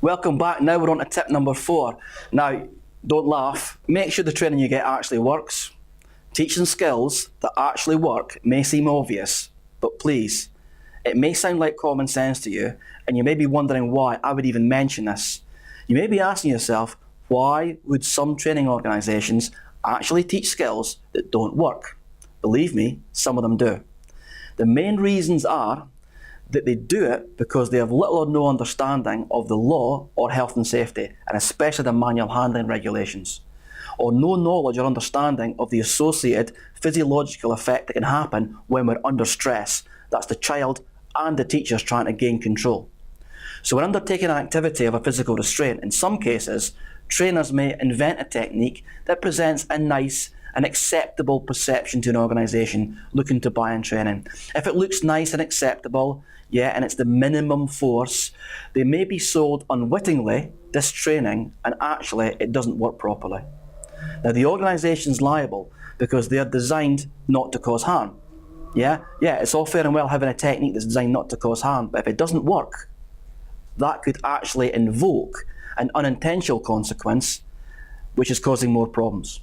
Welcome back. Now we're on to tip number 4. Now, don't laugh. Make sure the training you get actually works. Teaching skills that actually work may seem obvious, but please, it may sound like common sense to you, and you may be wondering why I would even mention this. You may be asking yourself, why would some training organisations actually teach skills that don't work? Believe me, some of them do. The main reasons are that they do it because they have little or no understanding of the law or health and safety, and especially the manual handling regulations, or no knowledge or understanding of the associated physiological effect that can happen when we're under stress. That's the child and the teachers trying to gain control. So when undertaking an activity of a physical restraint, in some cases, trainers may invent a technique that presents a nice and acceptable perception to an organisation looking to buy in training. If it looks nice and acceptable, and it's the minimum force, they may be sold unwittingly this training, and actually it doesn't work properly. Now the organisation's liable because they are designed not to cause harm. It's all fair and well having a technique that's designed not to cause harm, but if it doesn't work, that could actually invoke an unintentional consequence, which is causing more problems.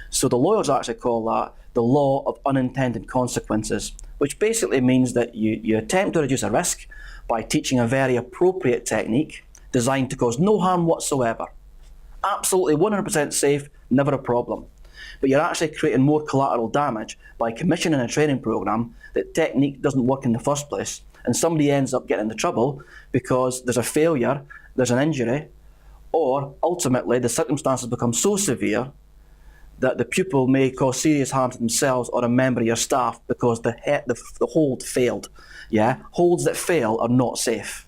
So the lawyers actually call that the law of unintended consequences, which basically means that you attempt to reduce a risk by teaching a very appropriate technique designed to cause no harm whatsoever. Absolutely 100% safe, never a problem. But you're actually creating more collateral damage by commissioning a training program that technique doesn't work in the first place, and somebody ends up getting into trouble because there's a failure, there's an injury, or ultimately the circumstances become so severe that the pupil may cause serious harm to themselves or a member of your staff because the hold failed. Holds that fail are not safe.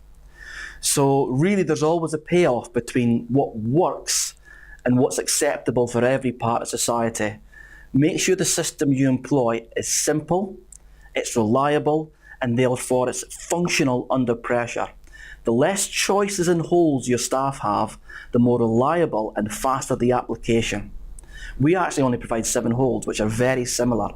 So really there's always a payoff between what works and what's acceptable for every part of society. Make sure the system you employ is simple, it's reliable, and therefore it's functional under pressure. The less choices and holds your staff have, the more reliable and faster the application. We actually only provide 7 holds, which are very similar.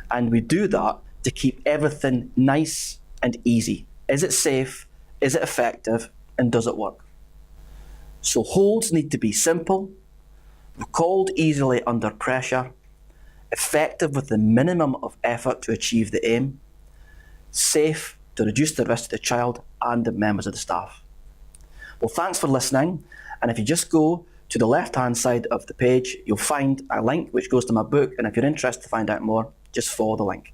And we do that to keep everything nice and easy. Is it safe? Is it effective? And does it work? So holds need to be simple, recalled easily under pressure, effective with the minimum of effort to achieve the aim, safe to reduce the risk to the child and the members of the staff. Well, thanks for listening. And if you just go to the left-hand side of the page, you'll find a link which goes to my book, and if you're interested to find out more, just follow the link.